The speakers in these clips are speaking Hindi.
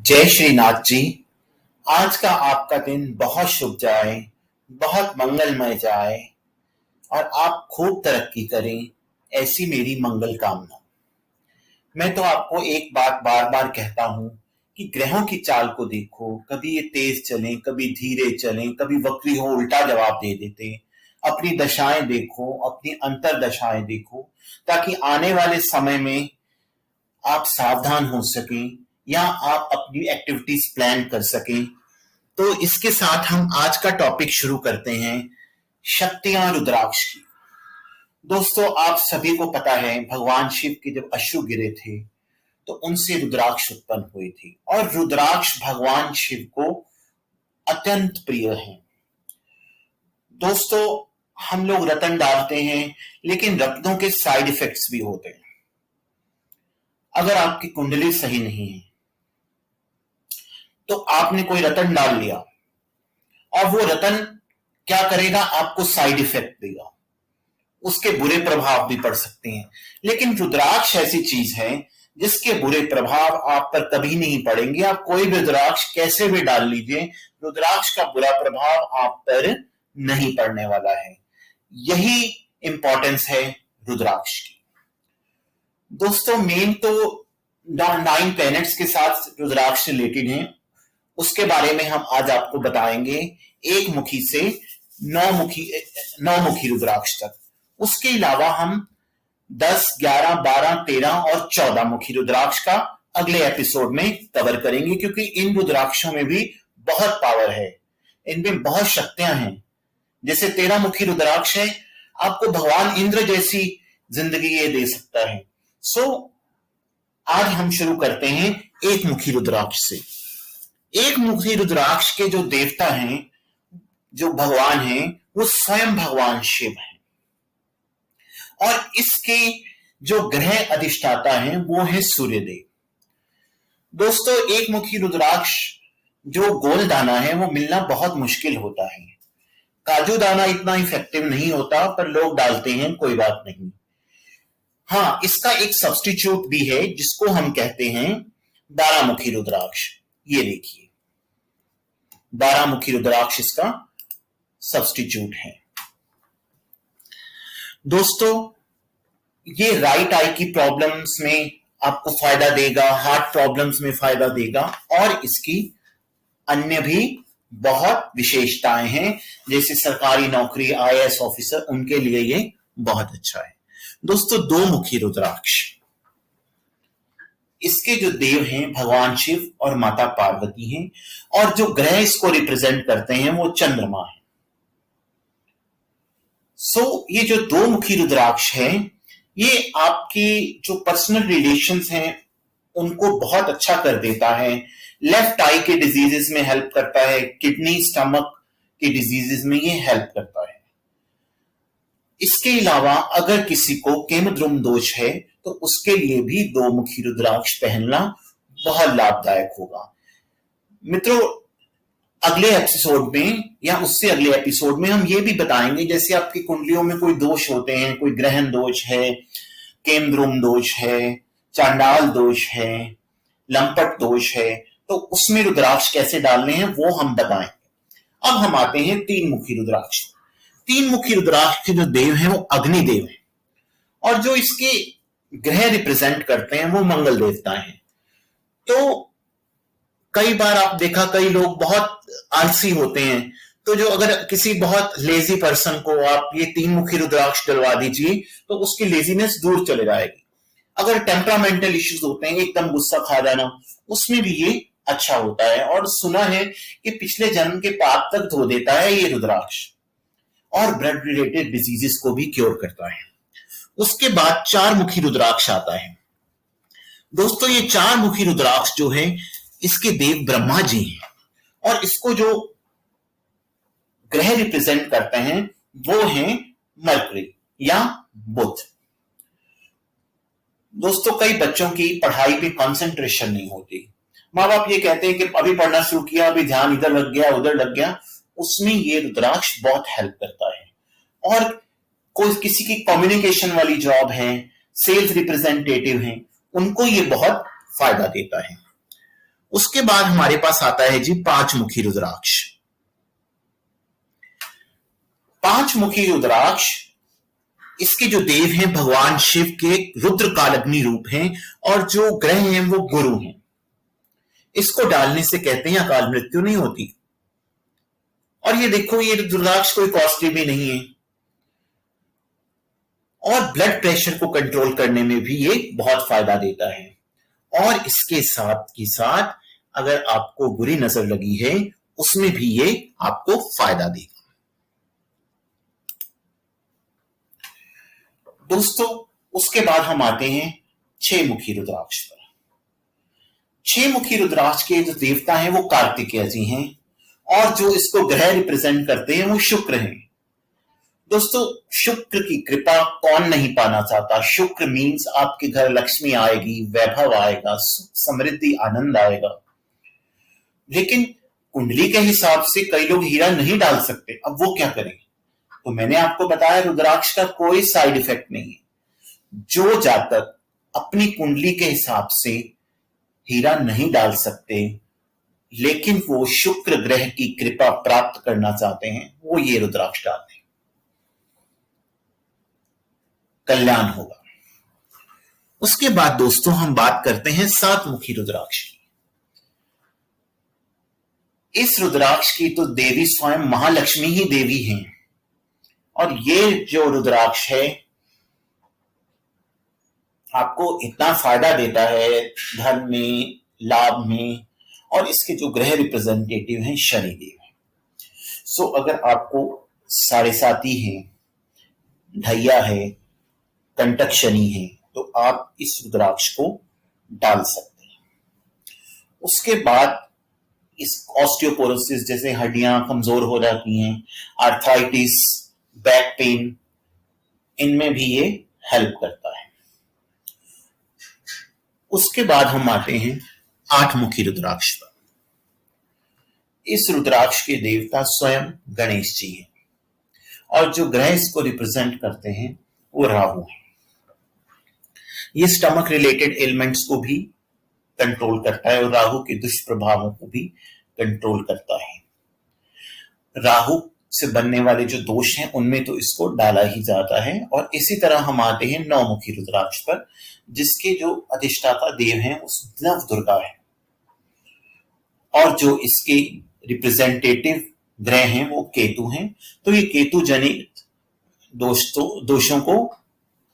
जय श्रीनाथ जी। आज का आपका दिन बहुत शुभ जाए, बहुत मंगलमय जाए और आप खूब तरक्की करें, ऐसी मेरी मंगल कामना। मैं तो आपको एक बात बार बार कहता हूं कि ग्रहों की चाल को देखो, कभी ये तेज चलें, कभी धीरे चलें, कभी वक्री हो उल्टा जवाब दे देते। अपनी दशाएं देखो, अपनी अंतर दशाएं देखो, ताकि आने वाले समय में आप सावधान हो सकें या आप अपनी एक्टिविटीज प्लान कर सकें। तो इसके साथ हम आज का टॉपिक शुरू करते हैं, शक्तियां रुद्राक्ष की। दोस्तों, आप सभी को पता है भगवान शिव के जब अश्रु गिरे थे तो उनसे रुद्राक्ष उत्पन्न हुई थी और रुद्राक्ष भगवान शिव को अत्यंत प्रिय है। दोस्तों, हम लोग रत्न डालते हैं, लेकिन रत्नों के साइड इफेक्ट्स भी होते हैं। अगर आपकी कुंडली सही नहीं है तो आपने कोई रत्न डाल लिया और वो रत्न क्या करेगा, आपको साइड इफेक्ट देगा, उसके बुरे प्रभाव भी पड़ सकते हैं। लेकिन रुद्राक्ष ऐसी चीज है जिसके बुरे प्रभाव आप पर कभी नहीं पड़ेंगे। आप कोई भी रुद्राक्ष कैसे भी डाल लीजिए, रुद्राक्ष का बुरा प्रभाव आप पर नहीं पड़ने वाला है। यही इंपॉर्टेंस है रुद्राक्ष की। दोस्तों, मेन तो 9 प्लैनेट्स के साथ रुद्राक्ष रिलेटेड है, उसके बारे में हम आज आपको बताएंगे, एक मुखी से नौ मुखी रुद्राक्ष तक। उसके अलावा हम 10, 11, 12, 13 और 14 मुखी रुद्राक्ष का अगले एपिसोड में कवर करेंगे, क्योंकि इन रुद्राक्षों में भी बहुत पावर है, इनमें बहुत शक्तियां हैं। जैसे 13 मुखी रुद्राक्ष है, आपको भगवान इंद्र जैसी जिंदगी ये दे सकता है। आज हम शुरू करते हैं एक मुखी रुद्राक्ष से। एक मुखी रुद्राक्ष के जो देवता हैं, जो भगवान हैं, वो स्वयं भगवान शिव हैं और इसके जो ग्रह अधिष्ठाता हैं वो है सूर्यदेव। दोस्तों, एक मुखी रुद्राक्ष जो गोल दाना है वो मिलना बहुत मुश्किल होता है। काजू दाना इतना इफेक्टिव नहीं होता, पर लोग डालते हैं, कोई बात नहीं। हाँ, इसका एक सब्स्टिट्यूट भी है जिसको हम कहते हैं 12 मुखी रुद्राक्ष। ये देखिए, 12 मुखी रुद्राक्ष इसका सब्स्टिट्यूट है। दोस्तों, ये राइट आई की प्रॉब्लम्स में आपको फायदा देगा, हार्ट प्रॉब्लम्स में फायदा देगा और इसकी अन्य भी बहुत विशेषताएं हैं, जैसे सरकारी नौकरी, आईएएस ऑफिसर, उनके लिए ये बहुत अच्छा है। दोस्तों, 2 मुखी रुद्राक्ष, इसके जो देव हैं भगवान शिव और माता पार्वती हैं और जो ग्रह इसको रिप्रेजेंट करते हैं वो चंद्रमा है। ये जो 2 मुखी रुद्राक्ष है, ये आपकी जो पर्सनल रिलेशंस हैं उनको बहुत अच्छा कर देता है। लेफ्ट आई के डिजीजेस में हेल्प करता है, किडनी, स्टमक के डिजीजेस में ये हेल्प करता है। इसके अलावा अगर किसी को केमद्रुम दोष है तो उसके लिए भी 2 मुखी रुद्राक्ष पहनना बहुत लाभदायक होगा। मित्रों, अगले एपिसोड में या उससे अगले एपिसोड में हम ये भी बताएंगे, जैसे आपकी कुंडलियों में कोई दोष होते हैं, कोई ग्रहण दोष है, केमद्रुम दोष है, चांडाल दोष है, लंपट दोष है, तो उसमें रुद्राक्ष कैसे डालने हैं वो हम बताएंगे। अब हम आते हैं 3 मुखी रुद्राक्ष। 3 मुखी रुद्राक्ष के जो देव हैं वो अग्निदेव हैं और जो इसके ग्रह रिप्रेजेंट करते हैं वो मंगल देवता हैं। तो कई बार आप देखा, कई लोग बहुत आलसी होते हैं, तो जो अगर किसी बहुत लेजी पर्सन को आप ये 3 मुखी रुद्राक्ष डलवा दीजिए तो उसकी लेजीनेस दूर चले जाएगी। अगर टेम्परामेंटल इश्यूज होते हैं, एकदम गुस्सा खा जाना, उसमें भी ये अच्छा होता है। और सुना है कि पिछले जन्म के पाप तक धो देता है ये रुद्राक्ष और ब्लड रिलेटेड डिजीजेस को भी क्योर करता है। उसके बाद 4 मुखी रुद्राक्ष आता है। दोस्तों, ये 4 मुखी रुद्राक्ष जो है, इसके देव ब्रह्मा जी हैं और इसको जो ग्रह रिप्रेजेंट करते हैं वो हैं मरकरी या बुध। दोस्तों, कई बच्चों की पढ़ाई पे कंसंट्रेशन नहीं होती, माँ बाप ये कहते हैं कि अभी पढ़ना शुरू किया, अभी ध्यान इधर लग गया, उधर लग गया, उसमें ये रुद्राक्ष बहुत हेल्प करता है। और कोई किसी की कम्युनिकेशन वाली जॉब है, सेल्स रिप्रेजेंटेटिव हैं, उनको ये बहुत फायदा देता है। उसके बाद हमारे पास आता है जी पांचमुखी रुद्राक्ष। पांचमुखी रुद्राक्ष, इसके जो देव हैं भगवान शिव के रुद्र कालग्नि रूप हैं और जो ग्रह हैं वो गुरु हैं। इसको डालने से कहते हैं अकाल मृत्यु नहीं होती। और ये देखो, ये रुद्राक्ष कोई कॉस्टली भी नहीं है और ब्लड प्रेशर को कंट्रोल करने में भी ये बहुत फायदा देता है। और इसके साथ ही साथ अगर आपको बुरी नजर लगी है उसमें भी ये आपको फायदा देगा। दोस्तों, उसके बाद हम आते हैं छह मुखी रुद्राक्ष पर। छह मुखी रुद्राक्ष के जो देवता हैं वो कार्तिकेय जी हैं और जो इसको ग्रह रिप्रेजेंट करते हैं वो शुक्र हैं। दोस्तों, शुक्र की कृपा कौन नहीं पाना चाहता। शुक्र मीन्स आपके घर लक्ष्मी आएगी, वैभव आएगा, समृद्धि, आनंद आएगा। लेकिन कुंडली के हिसाब से कई लोग हीरा नहीं डाल सकते। अब वो क्या करें? तो मैंने आपको बताया रुद्राक्ष का कोई साइड इफेक्ट नहीं है। जो जातक अपनी कुंडली के हिसाब से हीरा नहीं डाल सकते लेकिन वो शुक्र ग्रह की कृपा प्राप्त करना चाहते हैं, वो ये रुद्राक्ष डाल दें, कल्याण होगा। उसके बाद दोस्तों हम बात करते हैं सात मुखी रुद्राक्ष की। इस रुद्राक्ष की तो देवी स्वयं महालक्ष्मी ही देवी हैं और ये जो रुद्राक्ष है आपको इतना फायदा देता है धन में, लाभ में, और इसके जो ग्रह रिप्रेजेंटेटिव हैं शनिदेव हैं। सो अगर आपको साढ़े साती है, ढैया है, कंटक शनि है, तो आप इस रुद्राक्ष को डाल सकते हैं। उसके बाद इस ऑस्टियोपोरोसिस जैसे हड्डियां कमजोर हो जाती हैं, आर्थराइटिस, बैक पेन, इनमें भी ये हेल्प करता है। उसके बाद हम आते हैं आठ मुखी रुद्राक्ष पर। इस रुद्राक्ष के देवता स्वयं गणेश जी हैं और जो ग्रह इसको रिप्रेजेंट करते हैं वो राहु है। ये स्टमक रिलेटेड एलिमेंट्स को भी कंट्रोल करता है और राहु के दुष्प्रभावों को भी कंट्रोल करता है। राहु से बनने वाले जो दोष हैं उनमें तो इसको डाला ही जाता है। और इसी तरह हम आते हैं नौ मुखी रुद्राक्ष पर, जिसके जो अधिष्ठाता देव हैं उस नव दुर्गा है और जो इसके रिप्रेजेंटेटिव ग्रह हैं वो केतु हैं। तो ये केतु जनित दोषों को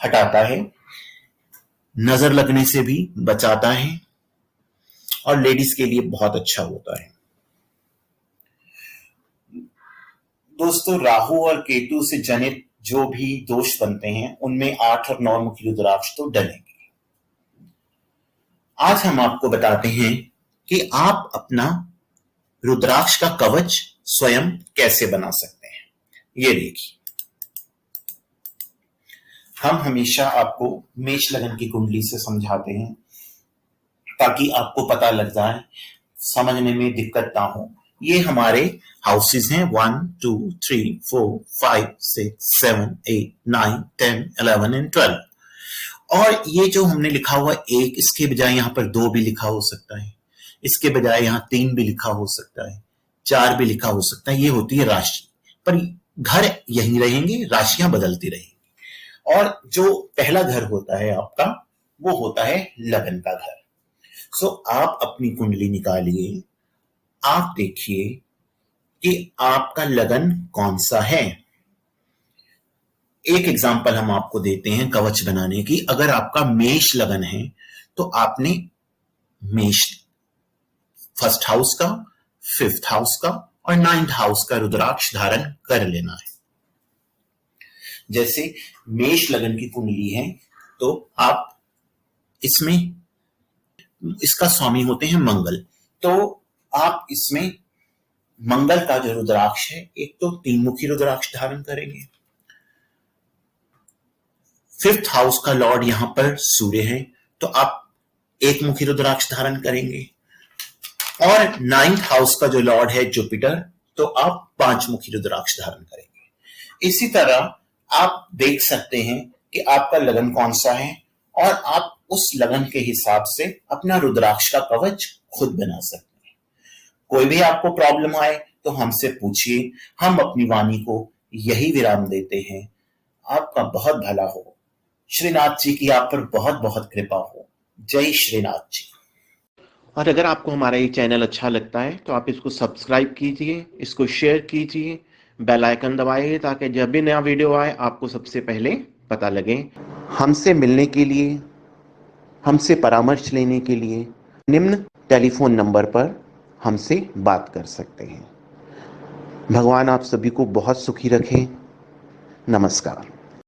हटाता है, नजर लगने से भी बचाता है और लेडीज के लिए बहुत अच्छा होता है। दोस्तों, राहु और केतु से जनित जो भी दोष बनते हैं उनमें 8 और 9 मुखी रुद्राक्ष तो डलेंगे। आज हम आपको बताते हैं कि आप अपना रुद्राक्ष का कवच स्वयं कैसे बना सकते हैं। ये देखिए, हम हमेशा आपको मेष लगन की कुंडली से समझाते हैं ताकि आपको पता लग जाए, समझने में दिक्कत ना हो। ये हमारे हाउसेस हैं 1 2 3 4 5 6 7 8 9 10 11 एंड 12। और ये जो हमने लिखा हुआ एक, इसके बजाय यहां पर 2 भी लिखा हो सकता है, इसके बजाय यहां 3 भी लिखा हो सकता है, 4 भी लिखा हो सकता है। ये होती है राशि, पर घर यहीं रहेंगे, राशियां बदलती रहेंगी। और जो पहला घर होता है आपका वो होता है लगन का घर। सो आप अपनी कुंडली निकालिए, आप देखिए कि आपका लगन कौन सा है। एक एग्जांपल हम आपको देते हैं कवच बनाने की। अगर आपका मेष लगन है तो आपने मेष फर्स्ट हाउस का, 5th हाउस का और 9th हाउस का रुद्राक्ष धारण कर लेना है। जैसे मेष लगन की कुंडली है तो आप इसमें, इसका स्वामी होते हैं मंगल, तो आप इसमें मंगल का जो रुद्राक्ष है, एक तो 3 मुखी रुद्राक्ष धारण करेंगे। 5th हाउस का लॉर्ड यहां पर सूर्य है तो आप 1 मुखी रुद्राक्ष धारण करेंगे। और 9th हाउस का जो लॉर्ड है जुपिटर, तो आप 5 मुखी रुद्राक्ष धारण करेंगे। इसी तरह आप देख सकते हैं कि आपका लगन कौन सा है और आप उस लगन के हिसाब से अपना रुद्राक्ष का कवच खुद बना सकते हैं। कोई भी आपको प्रॉब्लम आए तो हमसे पूछिए, हम अपनी वाणी को यही विराम देते हैं। आपका बहुत भला हो। श्रीनाथ जी की आप पर बहुत बहुत कृपा हो। जय श्रीनाथ जी। और अगर आपको हमारा ये चैनल अच्छा लगता है तो आप इसको सब्सक्राइब कीजिए, इसको शेयर कीजिए, बेल आइकन दबाइए ताकि जब भी नया वीडियो आए आपको सबसे पहले पता लगे। हमसे मिलने के लिए, हमसे परामर्श लेने के लिए निम्न टेलीफोन नंबर पर हमसे बात कर सकते हैं। भगवान आप सभी को बहुत सुखी रखें। नमस्कार।